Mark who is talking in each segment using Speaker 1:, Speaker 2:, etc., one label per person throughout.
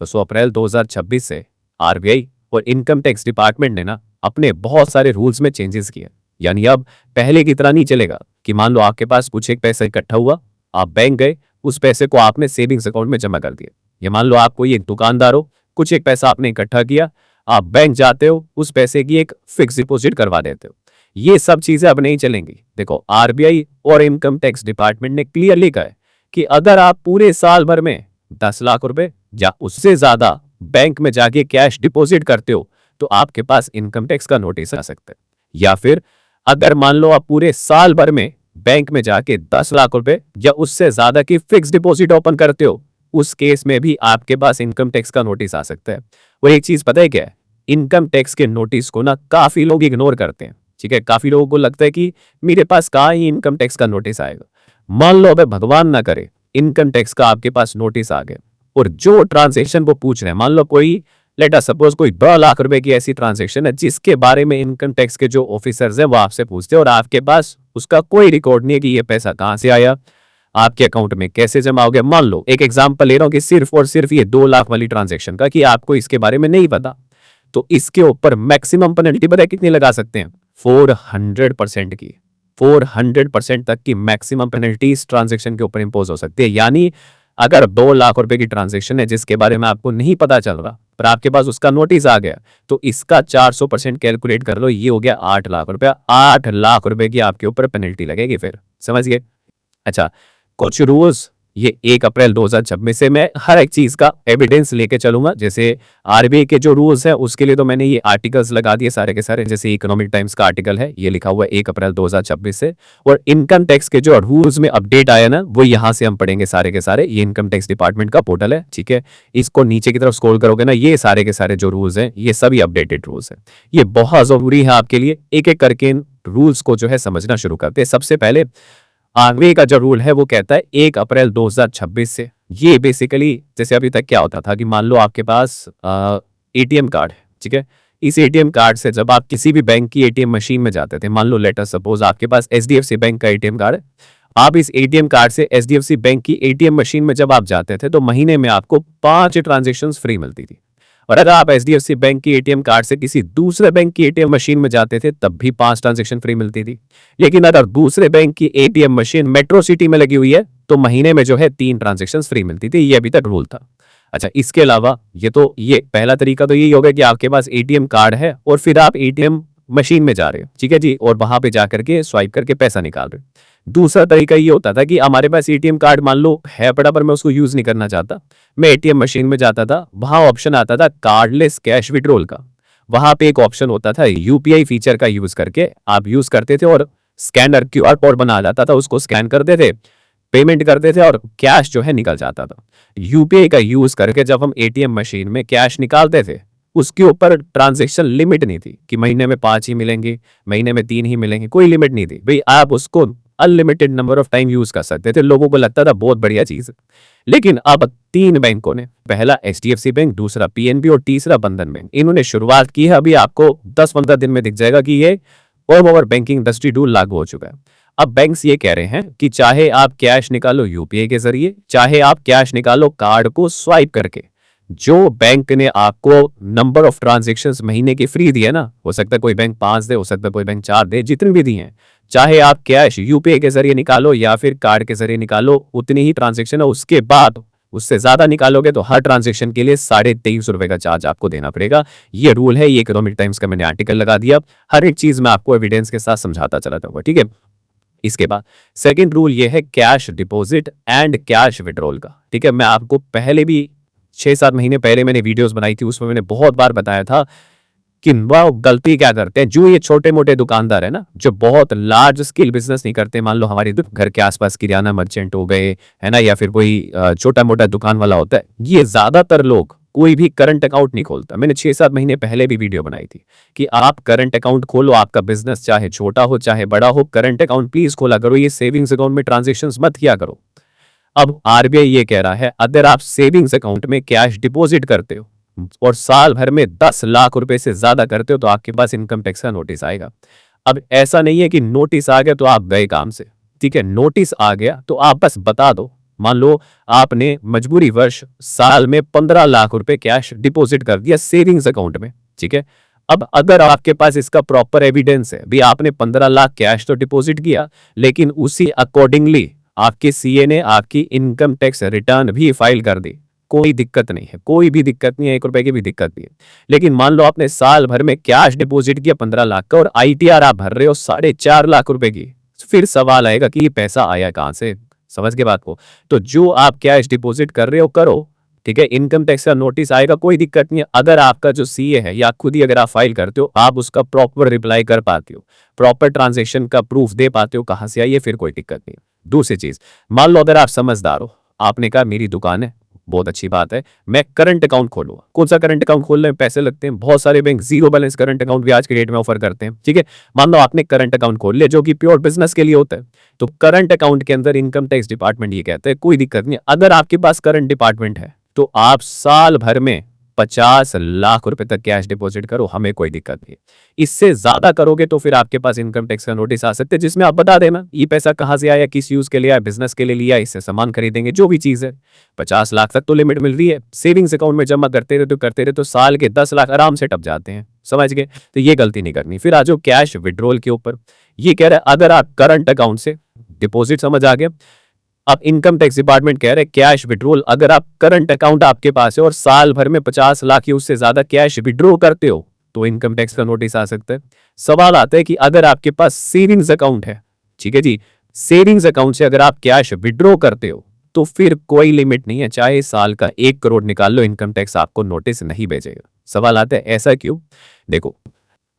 Speaker 1: तो अप्रैल 2026 से आरबीआई और इनकम टैक्स डिपार्टमेंट ने ना अपने बहुत सारे रूल्स में चेंजेस किए। यानी अब पहले की तरह नहीं चलेगा कि मान लो आपके पास कुछ एक पैसा इकट्ठा हुआ, आप बैंक गए, उस पैसे को आपने सेविंग्स अकाउंट में जमा कर दिया। या मान लो आप कोई एक दुकानदार हो, कुछ एक पैसा आपने इकट्ठा किया, आप बैंक जाते हो, उस पैसे की एक फिक्स डिपॉजिट करवा देते हो। ये सब चीजें अब नहीं चलेंगी। देखो, आरबीआई और इनकम टैक्स डिपार्टमेंट ने क्लियरली कहा है कि अगर आप पूरे साल भर में 10 लाख रुपए या उससे ज्यादा बैंक में जाके कैश डिपॉजिट करते हो तो आपके पास इनकम टैक्स का नोटिस आ सकता है। या फिर अगर मान लो आप पूरे साल भर में बैंक में जाके 10 लाख रुपए या उससे ज्यादा की फिक्स डिपॉजिट ओपन करते हो, उस केस में भी आपके पास इनकम टैक्स का नोटिस आ सकता है। और एक चीज पता है क्या है, इनकम टैक्स के नोटिस को ना काफी लोग इग्नोर करते हैं। ठीक है, काफी लोगों को लगता है कि मेरे पास कहाँ ही इनकम टैक्स का नोटिस आएगा। मान लो अबे भगवान ना करे इनकम टैक्स का आपके पास नोटिस आ गया और जो ट्रांजेक्शन वो पूछ रहे हैं, मान लो कोई लेट अस सपोज कोई 2 लाख रुपए की ऐसी ट्रांजेक्शन है जिसके बारे में इनकम टैक्स के जो ऑफिसर्स हैं वो आपसे पूछते हैं और आपके पास उसका कोई रिकॉर्ड नहीं है कि ये पैसा कहां से आया, आपके अकाउंट में कैसे जमा हो गया। मान लो एक एग्जांपल ले रहा हूं कि सिर्फ और सिर्फ ये 2 लाख वाली ट्रांजेक्शन का कि आपको इसके बारे में नहीं पता, तो इसके ऊपर मैक्सिमम पेनल्टी पता है कितनी लगा सकते हैं? 400% की, 400% तक की मैक्सिमम पेनल्टी इस ट्रांजेक्शन के ऊपर इंपोज हो सकती है। यानी अगर 2 लाख रुपए की ट्रांजेक्शन है जिसके बारे में आपको नहीं पता चल रहा पर आपके पास उसका नोटिस आ गया, तो इसका 400% कैलकुलेट कर लो, ये हो गया 8 लाख रुपया। 8 लाख रुपए की आपके ऊपर पेनल्टी लगेगी। फिर समझ गए? अच्छा, कुछ रूल्स ये 1 अप्रैल 2026 से मैं हर एक चीज का एविडेंस लेके चलूंगा। जैसे आरबीआई के जो रूल्स है उसके लिए तो मैंने ये आर्टिकल्स लगा दिए सारे के सारे। जैसे इकोनॉमिक टाइम्स का आर्टिकल है, ये लिखा हुआ है 1 अप्रैल 2026 से। और इनकम टैक्स के जो रूल्स में अपडेट आया ना, वो यहां से हम पढ़ेंगे सारे के सारे। ये इनकम टैक्स डिपार्टमेंट का पोर्टल है, ठीक है। इसको नीचे की तरफ स्क्रॉल करोगे ना, ये सारे के सारे जो रूल्स हैं ये सभी अपडेटेड रूल्स है। ये बहुत जरूरी है आपके लिए। एक एक करके इन रूल्स को जो है समझना शुरू करते हैं। सबसे पहले आरबीआई का जो रूल है वो कहता है 1 अप्रैल 2026 से। ये बेसिकली जैसे अभी तक क्या होता था कि मान लो आपके पास एटीएम कार्ड है, ठीक है। इस एटीएम कार्ड से जब आप किसी भी बैंक की एटीएम मशीन में जाते थे, मान लो लेट अस सपोज आपके पास एचडीएफसी बैंक का एटीएम कार्ड है, आप इस एटीएम कार्ड से एचडीएफसी बैंक की एटीएम मशीन में जब आप जाते थे तो महीने में आपको 5 ट्रांजेक्शंस फ्री मिलती थी। और अगर आप एचडीएफसी बैंक की एटीएम कार्ड से किसी दूसरे बैंक की एटीएम मशीन में जाते थे तब भी 5 ट्रांजेक्शन फ्री मिलती थी। लेकिन अगर दूसरे बैंक की एटीएम मशीन मेट्रो सिटी में लगी हुई है तो महीने में जो है 3 ट्रांजेक्शन फ्री मिलती थी। ये अभी तक रूल था। अच्छा, इसके अलावा ये पहला तरीका तो यही होगा कि आपके पास एटीएम कार्ड है और फिर आप एटीएम मशीन में जा रहे हो, ठीक है जी, और वहां पे जाकर के स्वाइप करके पैसा निकाल रहे हो। दूसरा तरीका ये होता था कि हमारे पास एटीएम कार्ड मान लो है पड़ा पर मैं उसको यूज नहीं करना चाहता, मैं एटीएम मशीन में जाता था, वहां ऑप्शन आता था कार्डलेस कैश विड्रॉल का। वहां पे एक ऑप्शन होता था यूपीआई फीचर का यूज करके आप यूज करते थे और स्कैनर क्यूआर कोड बना जाता था, उसको स्कैन करते थे, पेमेंट करते थे और कैश जो है निकल जाता था। यूपीआई का यूज करके जब हम एटीएम मशीन में कैश निकालते थे उसके ऊपर ट्रांजैक्शन लिमिट नहीं थी कि महीने में 5 ही मिलेंगे, महीने में 3 ही मिलेंगे, कोई लिमिट नहीं थी भाई। आप उसको unlimited number of time use कर सकते थे। लोगों को लगता था बहुत बढ़िया चीज है। लेकिन अब 3 बैंकों ने, पहला एचडीएफसी बैंक, दूसरा पीएनबी और तीसरा बंधन बैंक, इन्होंने शुरुआत की है। अभी आपको 10-15 दिन में दिख जाएगा कि ये all over banking industry rule लागू हो चुका है। अब बैंक्स ये कह रहे हैं कि चाहे आप कैश निकालो यूपीआई के जरिए, चाहे आप कैश निकालो कार्ड को स्वाइप करके, जो बैंक ने आपको नंबर ऑफ ट्रांजैक्शंस महीने की फ्री दी है ना, हो सकता है कोई बैंक 5 दे, हो सकता है कोई बैंक 4 दे, जितनी भी दी हैं, चाहे आप कैश यूपीआई के जरिए निकालो या फिर कार्ड के जरिए निकालो, उतनी ही ट्रांजैक्शन है। उसके बाद उससे ज्यादा निकालोगे तो हर ट्रांजैक्शन के लिए 23.5 रुपए का चार्ज आपको देना पड़ेगा। ये रूल है, ये इकोनॉमिक टाइम्स का मैंने आर्टिकल लगा दिया। हर एक चीज मैं आपको एविडेंस के साथ समझाता चला जाऊंगा, ठीक है। इसके बाद सेकंड रूल ये है cash deposit and cash withdrawal का, ठीक है। मैं आपको पहले भी 6-7 महीने पहले मैंने वीडियोस बनाई थी, उसमें मैंने बहुत बार बताया था कि वह गलती क्या करते हैं जो ये छोटे मोटे दुकानदार है ना, जो बहुत लार्ज स्केल बिजनेस नहीं करते। मान लो हमारे घर के आसपास किराना मर्चेंट हो गए, है ना, या फिर कोई छोटा मोटा दुकान वाला होता है, ये ज्यादातर लोग कोई भी करंट अकाउंट नहीं खोलता। मैंने 6-7 महीने पहले भी वीडियो बनाई थी कि आप करंट अकाउंट खोलो, आपका बिजनेस चाहे छोटा हो चाहे बड़ा हो, करंट अकाउंट प्लीज खोला करो। ये सेविंग्स अकाउंट में ट्रांजेक्शन्स मत किया करो। अब आरबीआई ये कह रहा है अगर आप सेविंग्स अकाउंट में कैश डिपॉजिट करते हो और साल भर में 10 लाख रुपए से ज्यादा करते हो तो आपके पास इनकम टैक्स का नोटिस आएगा। अब ऐसा नहीं है कि नोटिस आ गया तो आप गए काम से, ठीक है। नोटिस आ गया तो आप बस बता दो, मान लो आपने मजबूरी वर्ष साल में 15 लाख रुपए कैश डिपॉजिट कर दिया सेविंग्स अकाउंट में, ठीक है। अब अगर आपके पास इसका प्रॉपर एविडेंस है, भी आपने 15 लाख कैश तो डिपॉजिट किया, लेकिन उसी अकॉर्डिंगली आपके सीए ने आपकी इनकम टैक्स रिटर्न भी फाइल कर दी, कोई दिक्कत नहीं है, कोई भी दिक्कत नहीं है, 1 रुपए की भी दिक्कत नहीं है। लेकिन मान लो आपने साल भर में कैश डिपॉजिट किया 15 लाख का और आईटीआर आप भर रहे हो 4.5 लाख रुपए की, फिर सवाल आएगा कि ये पैसा आया कहां से। समझ के बात को। तो जो आप कैश डिपॉजिट कर रहे हो करो, ठीक है। इनकम टैक्स का नोटिस आएगा, कोई दिक्कत नहीं है। अगर आपका जो सीए है या खुद ही अगर आप फाइल करते हो, आप उसका प्रॉपर रिप्लाई कर पाते हो, प्रॉपर ट्रांजेक्शन का प्रूफ दे पाते हो कहां से आई है, फिर कोई दिक्कत नहीं। दूसरी चीज, मान लो अगर आप समझदार हो, आपने कहा मेरी दुकान है, बहुत अच्छी बात है, मैं करंट अकाउंट खोलूंगा। कौन सा करंट अकाउंट खोलने में पैसे लगते हैं, बहुत सारे bank zero balance current account भी आज के डेट में ऑफर करते हैं, ठीक है। मान लो आपने करंट अकाउंट खोल लिया जो कि प्योर बिजनेस के लिए होता है, तो करंट अकाउंट के अंदर इनकम टैक्स डिपार्टमेंट ये कहते हैं कोई दिक्कत नहीं, अगर आपके पास करंट डिपार्टमेंट है तो आप साल भर में 50 लाख रुपए तक कैश डिपॉजिट करो, हमें कोई दिक्कत नहीं। इससे ज्यादा करोगे तो फिर आपके पास इनकम टैक्स का नोटिस आ सकते हैं, जिसमें आप बता देना ये पैसा कहां से आया, किस यूज के लिए आया, बिजनेस के लिए लिया, इससे सामान खरीदेंगे, जो भी चीज है। 50 लाख तक तो लिमिट मिल रही है, सेविंग्स अकाउंट में जमा करते रहे तो साल के 10 लाख आराम से टप जाते हैं, समझ गए। तो ये गलती नहीं करनी। फिर आ जाओ कैश विड्रॉल के ऊपर। ये कह रहा है अगर आप करंट अकाउंट से डिपॉजिट, समझ आ गया। अब इनकम टैक्स डिपार्टमेंट कह रहे हैं कैश विड्रॉल, अगर आप करंट अकाउंट आपके पास है और साल भर में 50 लाख या उससे ज्यादा कैश विड्रॉ करते हो तो इनकम टैक्स का नोटिस आ सकता है। सवाल आता है कि अगर आपके पास सेविंग्स अकाउंट है, ठीक है जी, सेविंग्स अकाउंट से अगर आप कैश विड्रॉ करते हो तो फिर कोई लिमिट नहीं है, चाहे साल का 1 करोड़ निकाल लो, इनकम टैक्स आपको नोटिस नहीं भेजेगा। सवाल आता है ऐसा क्यों? देखो,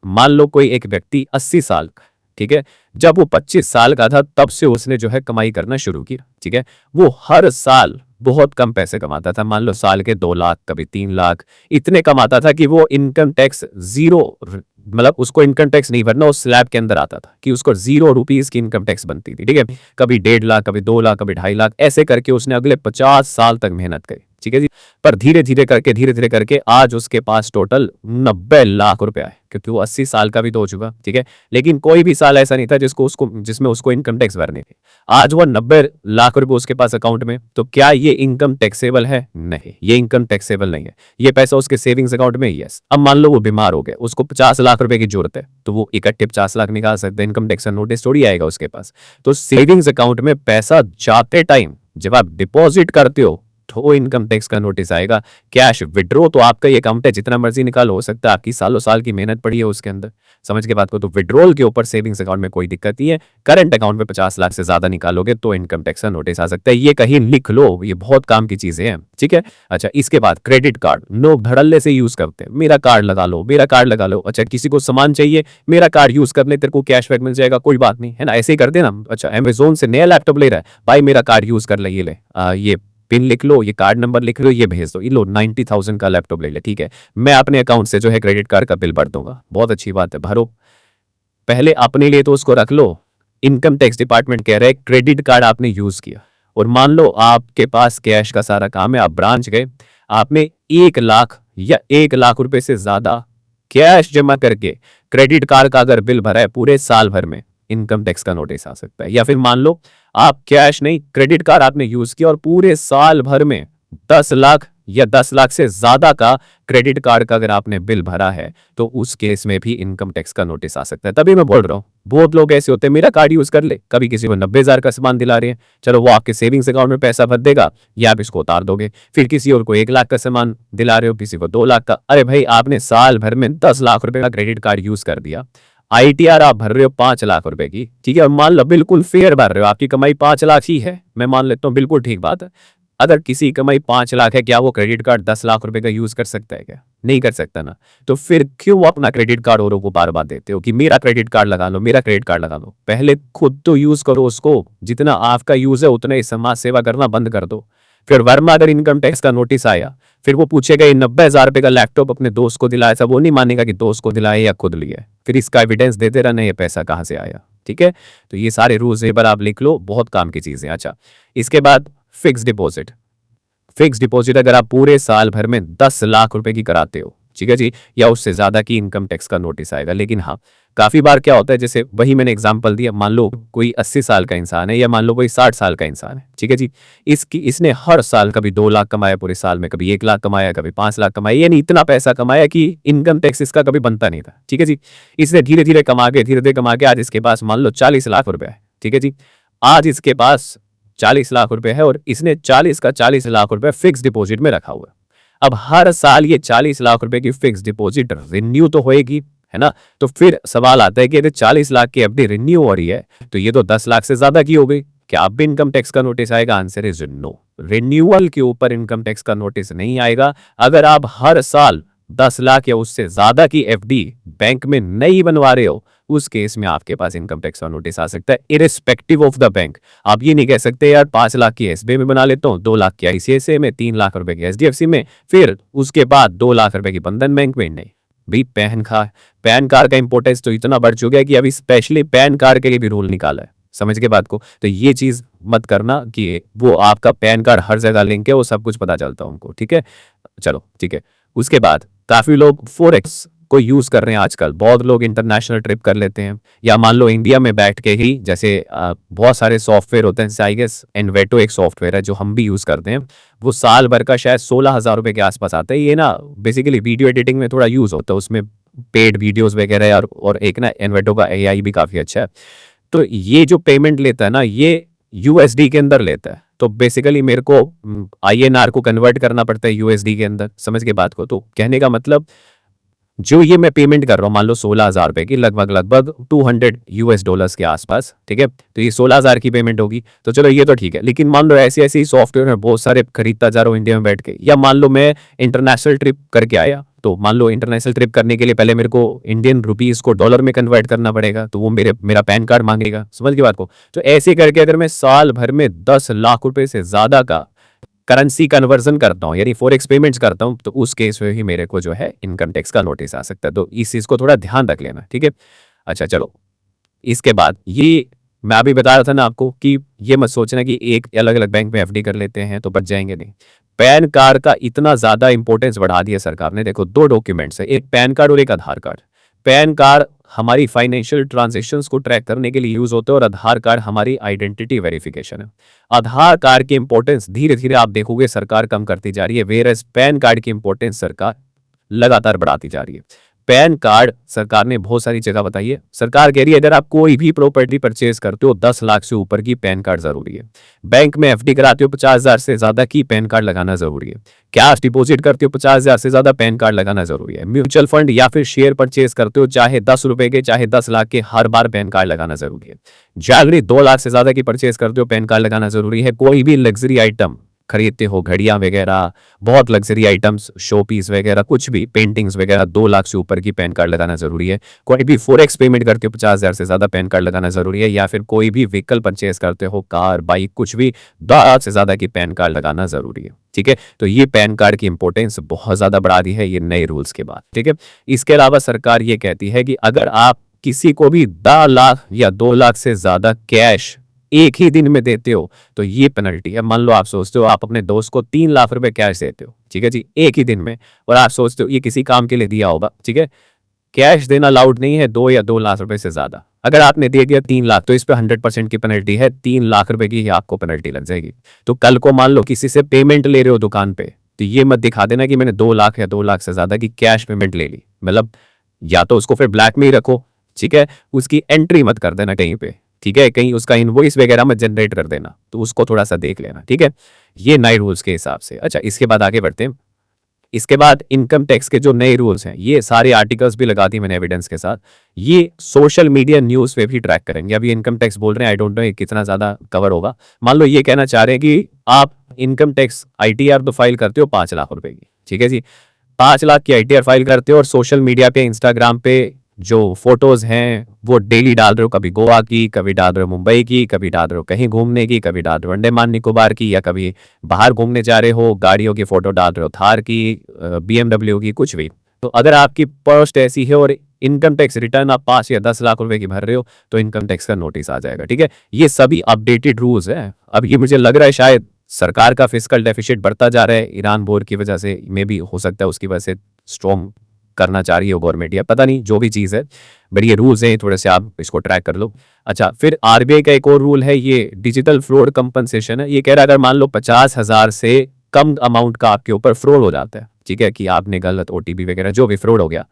Speaker 1: मान लो कोई एक व्यक्ति 80 साल का, ठीक है, जब वो 25 साल का था तब से उसने जो है कमाई करना शुरू किया, ठीक है। वो हर साल बहुत कम पैसे कमाता था, मान लो साल के 2 लाख, कभी 3 लाख, इतने कमाता था कि वो इनकम टैक्स जीरो, मतलब उसको इनकम टैक्स नहीं भरना, उस स्लैब के अंदर आता था कि उसको 0 रुपीज की इनकम टैक्स बनती थी, ठीक है। कभी 1.5 लाख, कभी 2 लाख, कभी 2.5 लाख, ऐसे करके उसने अगले 50 साल तक मेहनत करी, ठीक है जी। पर धीरे धीरे करके आज उसके पास टोटल 90 लाख रुपए आए, क्योंकि वो 80 साल का भी तो हो चुका, ठीक है। लेकिन कोई भी साल ऐसा नहीं था जिसमें उसको इनकम टैक्स भरने थे। आज वो 90 लाख रुपए उसके पास अकाउंट में, तो क्या ये इनकम टैक्सेबल है? नहीं, ये इनकम टैक्सेबल नहीं है। ये पैसा उसके सेविंग्स अकाउंट में, यस। अब मान लो वो बीमार हो गया, उसको 50 लाख रुपए की जरूरत है, तो वो इकट्ठे 50 लाख निकाल सकते हैं, इनकम टैक्स का नोटिस थोड़ी आएगा उसके पास। तो सेविंग्स अकाउंट में पैसा जाते टाइम जब आप डिपॉजिट करते हो तो इनकम टैक्स का नोटिस आएगा। कैश विड्रॉ तो आपका ये अकाउंट है, जितना मर्जी निकालो, हो सकता है आपकी सालों साल की मेहनत पड़ी है उसके अंदर, समझ के बात को। तो विड्रॉल के ऊपर सेविंग्स अकाउंट में कोई दिक्कत नहीं है। करंट अकाउंट में 50 लाख से ज्यादा निकालोगे तो इनकम टैक्स का नोटिस आ सकता है। ये कहीं लिख लो, ये बहुत काम की चीजें हैं, ठीक है। अच्छा, इसके बाद क्रेडिट कार्ड लोग धड़ल्ले से यूज करते हैं, मेरा कार्ड लगा लो, मेरा कार्ड लगा लो। अच्छा, किसी को सामान चाहिए, मेरा कार्ड यूज करने तेरे को कैशबैक मिल जाएगा, कोई बात नहीं, है ना, ऐसे ही कर देना। अच्छा, अमेजोन से नया लैपटॉप ले रहा है, भाई मेरा कार्ड यूज कर ले, ये ले, ये पिन लिख लो, ये कार्ड नंबर लिख लो, ये भेज दो, ये लो 90,000 का लैपटॉप ले ले, ठीक है। मैं अपने अकाउंट से जो है क्रेडिट कार्ड का बिल भर दूंगा, बहुत अच्छी बात है, भरो। पहले अपने लिए तो उसको रख लो। इनकम टैक्स डिपार्टमेंट कह रहा है क्रेडिट कार्ड आपने यूज किया और मान लो आपके पास कैश का सारा काम है, आप ब्रांच गए, आपने 1 लाख या 1 लाख रुपए से ज्यादा कैश जमा करके क्रेडिट कार्ड का अगर बिल भरा है पूरे साल भर में, इनकम टैक्स का नोटिस आ सकता है। या फिर मान लो आप कैश नहीं, क्रेडिट कार्ड आपने यूज किया और पूरे साल भर में 10 लाख या 10 लाख से ज्यादा का क्रेडिट कार्ड का अगर आपने बिल भरा है तो उस केस में भी इनकम टैक्स का नोटिस आ सकता है। तभी मैं बोल रहा हूं, बहुत लोग ऐसे होते हैं मेरा कार्ड यूज कर ले, कभी किसी को 90,000 का सामान दिला रहे हैं, चलो वो आपके सेविंग्स अकाउंट में पैसा भर देगा या आप इसको उतार दोगे। फिर किसी और को 1 लाख का सामान दिला रहे हो, किसी को 2 लाख का। अरे भाई, आपने साल भर में 10 लाख रुपए का क्रेडिट कार्ड यूज कर दिया, आईटीआर आप भर रहे हो 5 लाख रुपए की, ठीक है, और मान लो बिल्कुल फेयर भर रहे हो, आपकी कमाई 5 लाख ही है, मैं मान लेता हूँ, बिल्कुल ठीक बात है। अगर किसी की कमाई 5 लाख है, क्या वो क्रेडिट कार्ड 10 लाख रुपए का यूज कर सकता है? क्या नहीं कर सकता ना। तो फिर क्यों अपना क्रेडिट कार्ड औरों को बार बार देते हो कि मेरा क्रेडिट कार्ड लगा लो, मेरा क्रेडिट कार्ड लगा लो? पहले खुद तो यूज करो उसको, जितना आपका यूज है उतना ही समाज सेवा करना बंद कर दो। फिर वर्मा अगर इनकम टैक्स का नोटिस आया, फिर वो पूछेगा ये 90,000 रुपए का लैपटॉप अपने दोस्त को दिलाया था, वो नहीं मानेगा कि दोस्त को दिलाया या खुद लिया, फिर इसका एविडेंस देते रहना ये पैसा कहां से आया, ठीक है। तो ये सारे रूल्स एक बार आप लिख लो, बहुत काम की चीजें। अच्छा, इसके बाद फिक्स डिपॉजिट। फिक्स डिपॉजिट अगर आप पूरे साल भर में 10 लाख रुपए की कराते हो, ठीक है जी, या उससे ज्यादा की इनकम टैक्स का नोटिस आएगा। लेकिन हाँ, काफी बार क्या होता है, जैसे वही मैंने एग्जांपल दिया, मान लो कोई 80 साल का इंसान है या मान लो कोई 60 साल का इंसान है, ठीक है जी, इसने हर साल कभी 2 लाख कमाया पूरे साल में, कभी 1 लाख कमाया, कभी 5 लाख कमाया, यानी इतना पैसा कमाया कि इनकम टैक्स इसका कभी बनता नहीं था, ठीक है जी। इसने धीरे धीरे कमा के आज इसके पास मान लो 40 लाख रुपए है, ठीक है जी। आज इसके पास 40 लाख रुपए है और इसने 40 का 40 लाख रुपए फिक्स डिपॉजिट में रखा हुआ है। अब हर साल ये 40 लाख रुपए की फिक्स डिपॉजिट रिन्यू तो होएगी, है ना। तो फिर सवाल आता है कि यदि 40 लाख की एफडी रिन्यू हो रही है तो ये तो 10 लाख से ज्यादा की हो गई, क्या अब भी इनकम टैक्स का नोटिस आएगा? Answer is no. रिन्यूअल के ऊपर इनकम टैक्स का नोटिस नहीं आएगा। अगर आप हर साल 10 लाख या उससे ज्यादा की एफडी बैंक में नहीं बनवा रहे हो, उस केस में आपके पास इनकम टैक्स का नोटिस आ सकता है, इरेस्पेक्टिव ऑफ द बैंक। आप ये नहीं कह सकते यार 5 लाख की एसबीआई में बना लेता हूँ, 2 लाख की आईसीआईसीआई में, 3 लाख रुपए की एचडीएफसी में, फिर उसके बाद 2 लाख रुपए की बंधन बैंक में। नहीं भाई, पैन कार्ड का इंपोर्टेंस तो इतना बढ़ चुका है कि अभी स्पेशली पैन कार्ड के लिए भी रूल निकाला है, समझ के बात को। तो ये चीज मत करना कि वो आपका पैन कार्ड हर जगह लिंक है, वो सब कुछ पता चलता है उनको, ठीक है। चलो ठीक है। उसके बाद काफी लोग फॉरेक्स को यूज कर रहे हैं आजकल, बहुत लोग इंटरनेशनल ट्रिप कर लेते हैं, या मान लो इंडिया में बैठ के ही, जैसे बहुत सारे सॉफ्टवेयर होते हैं, जैसे आई गेस इन्वेटो एक सॉफ्टवेयर है जो हम भी यूज करते हैं, वो साल भर का शायद 16,000 रुपए के आसपास आता है। ये ना बेसिकली वीडियो एडिटिंग में थोड़ा यूज होता है, उसमें पेड वीडियोस वगैरह, और एक ना इन्वेटो का एआई भी काफी अच्छा है। तो ये जो पेमेंट लेता है ना, ये यूएसडी के अंदर लेता है। तो बेसिकली मेरे को आईएनआर को कन्वर्ट करना पड़ता है यूएसडी के अंदर, समझ के बात को। तो कहने का मतलब, जो ये मैं पेमेंट कर रहा हूँ मान लो 16,000 रुपए की, लगभग 200 यूएस डॉलर्स के आसपास, ठीक है। तो ये 16,000 की पेमेंट होगी, तो चलो ये तो ठीक है। लेकिन मान लो ऐसे ऐसे ही सॉफ्टवेयर में बहुत सारे खरीदता जा रहा हूँ इंडिया में बैठ के, या मान लो मैं इंटरनेशनल ट्रिप करके आया, तो मान लो इंटरनेशनल ट्रिप करने के लिए पहले मेरे को इंडियन रुपीज को डॉलर में कन्वर्ट करना पड़ेगा, तो वो मेरा पैन कार्ड मांगेगा, समझ की बात को। तो ऐसे करके अगर मैं साल भर में 10 लाख रुपए से ज्यादा का करेंसी कन्वर्जन करता हूँ, यानी फॉरेक्स पेमेंट्स करता हूँ, तो उस केस में ही मेरे को जो है इनकम टैक्स का नोटिस आ सकता है। तो इस चीज को थोड़ा ध्यान रख लेना, ठीक है। अच्छा चलो, इसके बाद ये मैं अभी बता रहा था ना आपको कि ये मत सोचना कि एक अलग अलग बैंक में एफडी कर लेते हैं तो बच जाएंगे, नहीं। पैन कार्ड का इतना ज्यादा इंपॉर्टेंस बढ़ा दिया सरकार ने। देखो, 2 डॉक्यूमेंट्स है, एक पैन कार्ड और एक आधार कार्ड। पैन कार्ड हमारी फाइनेंशियल ट्रांजैक्शंस को ट्रैक करने के लिए यूज होते हैं, और आधार कार्ड हमारी आइडेंटिटी वेरिफिकेशन है। आधार कार्ड की इंपॉर्टेंस धीरे धीरे आप देखोगे सरकार कम करती जा रही है, वेयरएज पैन कार्ड की इंपॉर्टेंस सरकार लगातार बढ़ाती जा रही है। पैन कार्ड सरकार ने बहुत सारी जगह बताई है। सरकार कह रही है अगर आप कोई भी प्रॉपर्टी परचेज करते हो 10 लाख से ऊपर की, पैन कार्ड जरूरी है। बैंक में एफडी कराते हो 50,000 से ज्यादा की, पैन कार्ड लगाना जरूरी है। कैश डिपॉजिट करते हो 50,000 से ज्यादा, पैन कार्ड लगाना जरूरी है। म्यूचुअल फंड या फिर शेयर परचेज करते हो, चाहे 10 रुपए के चाहे 10 लाख के, हर बार पैन कार्ड लगाना जरूरी है। ज्वेलरी 2 लाख से ज्यादा की परचेज करते हो, पैन कार्ड लगाना जरूरी है। कोई भी लग्जरी आइटम खरीदते हो, घड़ियां वगैरह, बहुत लग्जरी आइटम्स, शो पीस वगैरह, कुछ भी पेंटिंग्स वगैरह, 2 लाख से ऊपर की पैन कार्ड लगाना जरूरी है। कोई भी फॉरेक्स पेमेंट करते हो 50,000 से ज्यादा, पैन कार्ड लगाना जरूरी है। या फिर कोई भी व्हीकल परचेज करते हो, कार, बाइक, कुछ भी, 2 लाख से ज्यादा की पैन कार्ड लगाना जरूरी है, ठीक है। तो ये पैन कार्ड की इंपॉर्टेंस बहुत ज्यादा बढ़ा दी है ये नए रूल्स के बाद, ठीक है। इसके अलावा सरकार ये कहती है कि अगर आप किसी को भी 10 लाख या 2 लाख से ज्यादा कैश एक ही दिन में देते हो तो ये पेनल्टी है। मान लो आप सोचते हो आप अपने दोस्त को 3 लाख रुपए कैश देते हो, ठीक है जी, एक ही दिन में, और आप सोचते हो ये किसी काम के लिए दिया होगा, ठीक है। कैश देना अलाउड नहीं है 2 या 2 लाख रुपए से ज्यादा। अगर आपने दे दिया 3 लाख तो इस पे 100% की पेनल्टी है, 3 लाख रुपए की ही आपको पेनल्टी लग जाएगी। तो कल को मान लो किसी से पेमेंट ले रहे हो दुकान पे, तो ये मत दिखा देना कि मैंने 2 लाख या 2 लाख से ज्यादा की कैश पेमेंट ले ली। मतलब या तो उसको फिर ब्लैक में ही रखो, ठीक है, उसकी एंट्री मत कर देना कहीं पे, ठीक है, कहीं उसका इनवॉइस वगैरह मत जनरेट कर देना, तो उसको थोड़ा सा देख लेना, ठीक है। ये नए रूल्स के हिसाब से। अच्छा, इसके बाद आगे बढ़ते हैं। इसके बाद इनकम टैक्स के जो नए रूल्स हैं, ये सारे आर्टिकल्स भी लगा दी मैंने एविडेंस के साथ। ये सोशल मीडिया न्यूज़ पे भी ट्रैक करेंगे। अभी इनकम टैक्स बोल रहे हैं, आई डोंट नो कितना ज्यादा कवर होगा। मान लो ये कहना चाह रहे हैं कि आप इनकम टैक्स आईटीआर तो फाइल करते हो 5 लाख रुपए की, ठीक है जी, 5 लाख की आईटीआर फाइल करते हो, और सोशल मीडिया पे, इंस्टाग्राम पे जो फोटोज हैं वो डेली डाल रहे हो, कभी गोवा की, कभी डाल रहे हो मुंबई की, कभी डाल रहे हो कहीं घूमने की, कभी डाल रहे हो अंडमान निकोबार की, या कभी बाहर घूमने जा रहे हो, गाड़ियों की फोटो डाल रहे हो, थार की, बीएमडब्ल्यू की, कुछ भी। तो अगर आपकी पोस्ट ऐसी है और इनकम टैक्स रिटर्न आप 5 या 10 लाख रुपए की भर रहे हो, तो इनकम टैक्स का नोटिस आ जाएगा, ठीक है। ये सभी अपडेटेड रूल्स है। अब ये मुझे लग रहा है शायद सरकार का फिस्कल डेफिसिट बढ़ता जा रहा है ईरान वॉर की वजह से, मे भी हो सकता है उसकी वजह से स्ट्रॉन्ग करना चाह रही है गवर्नमेंट, या पता नहीं जो भी चीज़ है, बट ये रूल्स हैं, थोड़े से आप इसको ट्रैक कर लो। अच्छा, फिर आरबीआई का एक और रूल है, ये डिजिटल फ्रॉड कंपनसेशन है। ये कह रहा है अगर मान लो 50,000 से कम अमाउंट का आपके ऊपर फ्रॉड हो जाता है, ठीक है, कि आपने गलत ओटीपी वगैरह जो भी फ्रॉड हो गया,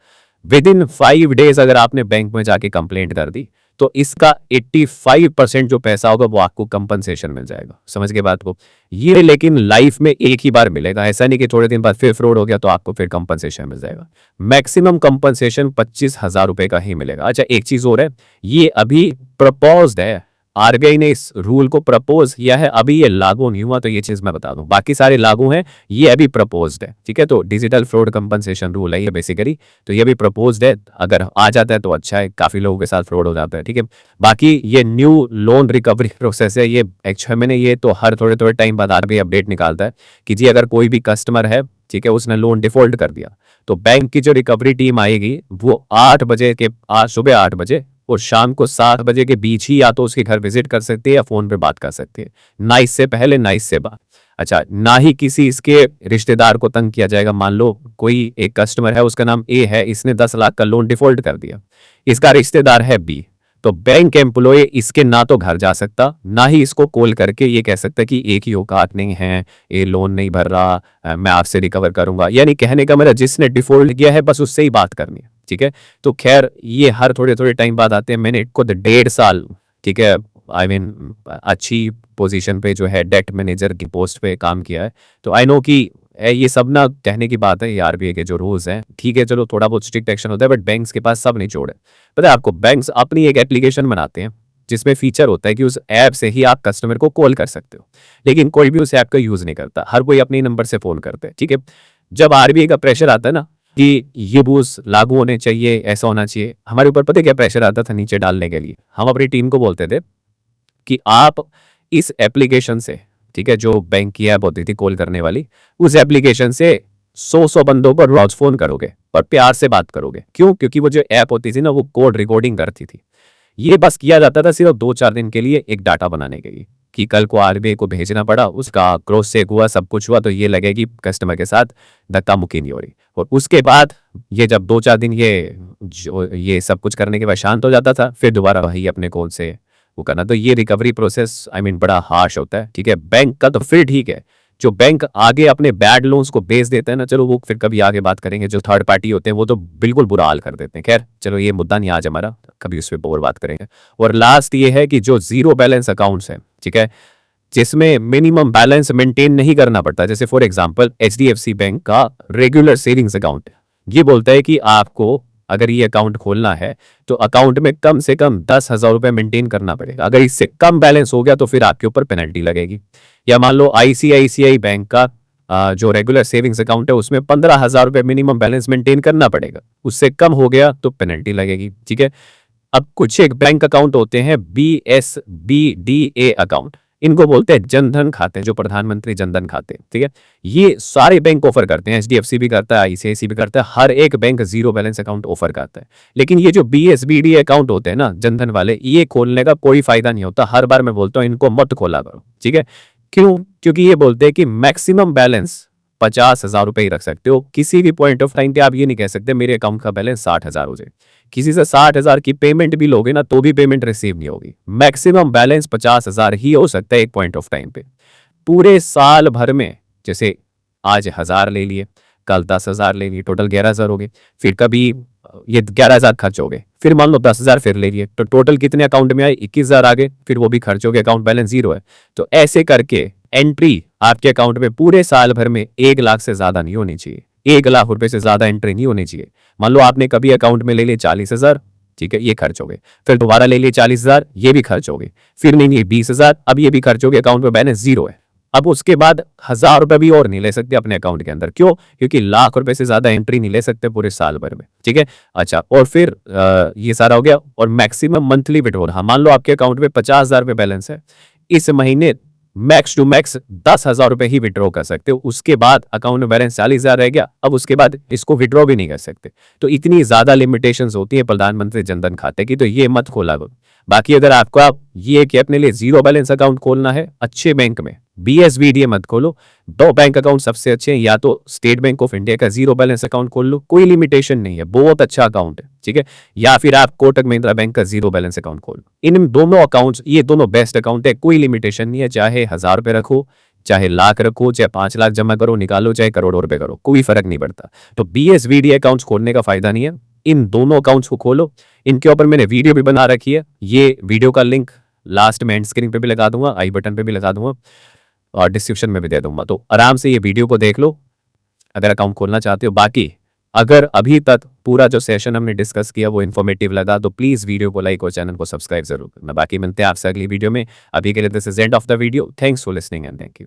Speaker 1: विद इन 5 डेज अगर आपने बैंक में जाके कंप्लेंट कर दी, तो इसका 85% जो पैसा होगा वो आपको कंपनसेशन मिल जाएगा। समझ के बात को? ये लेकिन लाइफ में एक ही बार मिलेगा, ऐसा नहीं कि थोड़े दिन बाद फिर फ्रॉड हो गया तो आपको फिर कंपनसेशन मिल जाएगा। मैक्सिमम कंपनसेशन 25,000 रुपए का ही मिलेगा। अच्छा, एक चीज और है, ये अभी प्रपोज्ड है, आरबीआई ने इस रूल को प्रपोज किया है, अभी ये लागू नहीं हुआ, तो ये चीज मैं बता दूं, बाकी सारे लागू हैं, ये अभी प्रपोज्ड है, ठीक है। तो डिजिटल फ्रॉड कंपनसेशन रूल है ये बेसिकली, तो ये भी प्रपोज्ड है, अगर आ जाता है तो अच्छा है, काफी लोगों के साथ फ्रॉड हो जाता है, ठीक है। बाकी ये न्यू लोन रिकवरी प्रोसेस है, ये एक्चुअली मैंने ये तो हर थोड़े थोड़े टाइम बाद आरबीआई अपडेट निकालता है कि जी अगर कोई भी कस्टमर है, ठीक है, उसने लोन डिफॉल्ट कर दिया, तो बैंक की जो रिकवरी टीम आएगी वो 8 बजे के, आज सुबह 8 बजे और शाम को 7 बजे के बीच ही या तो उसके घर विजिट कर सकती है या फोन पे बात कर सकती है, ना इससे पहले ना इससे बाद। अच्छा, ना ही किसी इसके रिश्तेदार को तंग किया जाएगा। मान लो कोई एक कस्टमर है, उसका नाम ए है, इसने 10 लाख का लोन डिफॉल्ट कर दिया, इसका रिश्तेदार है बी, तो बैंक एम्प्लॉय इसके ना तो घर जा सकता, ना ही इसको कॉल करके ये कह सकता कि एक ही औकात नहीं है, ये लोन नहीं भर रहा, मैं आपसे रिकवर करूंगा। यानी कहने का मतलब जिसने डिफॉल्ट किया है बस उससे ही बात करनी है, ठीक है। तो खैर ये हर थोड़े थोड़े टाइम बाद आते हैं। मैंने खुद 1.5 साल, ठीक है, आई मीन अच्छी पोजीशन पे जो है डेट मैनेजर की पोस्ट पे काम किया है, तो आई नो कि ये सब ना कहने की बात है, ये आरबीआई के जो रूल्स हैं, ठीक है, चलो थोड़ा बहुत स्ट्रिक्ट एक्शन होता है, बट बैंक्स के पास सब नहीं छोड़े। पता है आपको, बैंक्स अपनी एक एप्लीकेशन बनाते हैं जिसमें फीचर होता है कि उस ऐप से ही आप कस्टमर को कॉल कर सकते हो, लेकिन कोई भी उस ऐप का यूज नहीं करता, हर कोई अपने नंबर से फोन करते हैं, ठीक है। जब आरबीआई का प्रेशर आता है ना कि ये रूल्स लागू होने चाहिए, ऐसा होना चाहिए, हमारे ऊपर पता है क्या प्रेशर आता था नीचे डालने के लिए? हम अपनी टीम को बोलते थे कि आप इस एप्लीकेशन से, ठीक है, जो बैंक की ऐप होती थी कॉल करने वाली, उस एप्लीकेशन से 100 बंदों पर रोज फोन करोगे और प्यार से बात करोगे। क्यों? क्योंकि वो जो ऐप होती थी ना, वो कोड रिकॉर्डिंग करती थी। ये बस किया जाता था सिर्फ 2-4 दिन के लिए, एक डाटा बनाने के लिए, कि कल को आरबीआई को भेजना पड़ा, उसका क्रॉस चेक हुआ, सब कुछ हुआ, तो ये लगे कि कस्टमर के साथ धक्का मुक्की नहीं हो रही। और उसके बाद ये जब 2-4 दिन ये सब कुछ करने के बाद शांत हो जाता था, फिर दोबारा वही अपने कॉल से वो करना। तो ये रिकवरी प्रोसेस आई मीन बड़ा हार्श होता है, ठीक है। बैंक का तो फिर ठीक है, जो बैंक आगे अपने बैड लोन्स को बेच देते हैं ना, चलो वो फिर कभी आगे बात करेंगे। जो थर्ड पार्टी होते हैं वो तो बिल्कुल बुरा हाल कर देते हैं। खैर चलो, ये मुद्दा नहीं आज हमारा, कभी उस पर और बात करेंगे। और लास्ट ये है कि जो जीरो बैलेंस अकाउंट्स हैं, ठीक है, जिसमें मिनिमम बैलेंस मेंटेन नहीं करना पड़ता, जैसे फॉर एग्जांपल एचडीएफसी बैंक का रेगुलर सेविंग्स अकाउंट, ये बोलता है कि आपको अगर ये अकाउंट खोलना है तो अकाउंट में कम से कम 10,000 रुपए मेंटेन करना पड़ेगा। अगर इससे कम बैलेंस हो गया तो फिर आपके ऊपर पेनल्टी लगेगी। या मान लो आईसीआईसीआई बैंक का जो रेगुलर सेविंग्स अकाउंट है उसमें 15,000 रुपए मिनिमम बैलेंस मेंटेन करना पड़ेगा, उससे कम हो गया तो पेनल्टी लगेगी, ठीक है। अब कुछ एक बैंक अकाउंट होते हैं BSBDA अकाउंट, इनको बोलते हैं जनधन खाते, जो प्रधानमंत्री जनधन खाते, ठीक है। ये सारे बैंक ऑफर करते हैं, एचडीएफसी भी करता है, आईसीआईसी भी करता है, हर एक bank zero balance account offer करता है। लेकिन ये जो BSBD अकाउंट होते हैं ना जनधन वाले, ये खोलने का कोई फायदा नहीं होता। हर बार मैं बोलता हूँ इनको मत खोला करो, ठीक है। क्यों? क्योंकि ये बोलते हैं कि मैक्सिमम बैलेंस 50,000 रुपए ही रख सकते हो। किसी भी पॉइंट ऑफ टाइम पे आप ये नहीं कह सकते मेरे अकाउंट का बैलेंस 60,000 हो जाए। किसी से 60,000 की पेमेंट भी लोगे ना तो भी पेमेंट रिसीव नहीं होगी। मैक्सिमम बैलेंस 50,000 ही हो सकता है एक पॉइंट ऑफ टाइम पे। पूरे साल भर में जैसे आज 1,000 ले लिए, कल 10,000 ले लिए, टोटल 11,000 हो गए। फिर कभी ये 11,000 खर्च हो गए, फिर मान लो 10,000 फिर ले लिए, तो टोटल कितने अकाउंट में आए? 21,000 आ गए। फिर वो भी खर्च हो गए, अकाउंट बैलेंस जीरो है। तो ऐसे करके एंट्री आपके अकाउंट में पूरे साल भर में 1 लाख से ज्यादा नहीं होनी चाहिए। 1 लाख रुपए से ज्यादा एंट्री नहीं होनी चाहिए। मान लो आपने कभी अकाउंट में ले लिए 40,000, ठीक है, ये खर्च हो गए। फिर दोबारा ले लिए 40,000, ये भी खर्च हो गए। फिर नहीं लिए 20,000, अब ये भी खर्च हो गए, अकाउंट में बैलेंस जीरो है। अब उसके बाद 1,000 रुपए भी और नहीं ले सकते अपने अकाउंट के अंदर। क्यों? क्योंकि लाख रुपए से ज्यादा एंट्री नहीं ले सकते पूरे साल भर में, ठीक है। अच्छा, और फिर ये सारा हो गया। और मैक्सिमम मंथली विड्रॉल, हाँ मान लो आपके अकाउंट में 50,000 रुपए बैलेंस है, इस महीने मैक्स टू मैक्स 10,000 रुपए ही विड्रॉ कर सकते हो। उसके बाद अकाउंट में बैलेंस 40,000 रह गया, अब उसके बाद इसको विड्रॉ भी नहीं कर सकते। तो इतनी ज्यादा लिमिटेशंस होती है प्रधानमंत्री जनधन खाते की, तो ये मत खोला करो। बाकी अगर आपको आप ये कि अपने लिए जीरो बैलेंस अकाउंट खोलना है अच्छे बैंक में, BSVDA मत खोलो। दो बैंक अकाउंट सबसे अच्छे हैं, या तो स्टेट बैंक ऑफ इंडिया का जीरो बैलेंस अकाउंट खोल लो, कोई लिमिटेशन नहीं है, बहुत अच्छा अकाउंट है, ठीक है। या फिर आप कोटक महिंद्रा बैंक का जीरो बैलेंस अकाउंट खोल लो। इन दोनों अकाउंट्स, ये दोनों बेस्ट अकाउंट है, कोई लिमिटेशन नहीं है, चाहे 1,000 रुपए रखो, चाहे लाख रखो, चाहे 5 लाख जमा करो निकालो, चाहे करोड़ों रुपए करो, कोई फर्क नहीं पड़ता। तो BSVDA अकाउंट्स खोलने का फायदा नहीं है, इन दोनों अकाउंट्स को खोलो। इनके ऊपर मैंने वीडियो भी बना रखी है, ये वीडियो का लिंक लास्ट में एंड स्क्रीन पे भी लगा दूंगा, आई बटन पे भी लगा दूंगा और डिस्क्रिप्शन में भी दे दूंगा, तो आराम से ये वीडियो को देख लो अगर अकाउंट खोलना चाहते हो। बाकी अगर अभी तक पूरा जो सेशन हमने डिस्कस किया वो इन्फॉर्मेटिव लगा तो प्लीज वीडियो को लाइक और चैनल को सब्सक्राइब जरूर करना। बाकी मिलते हैं आपसे अगली वीडियो में, अभी के लिए this is end of the video. Thanks for listening and thank you.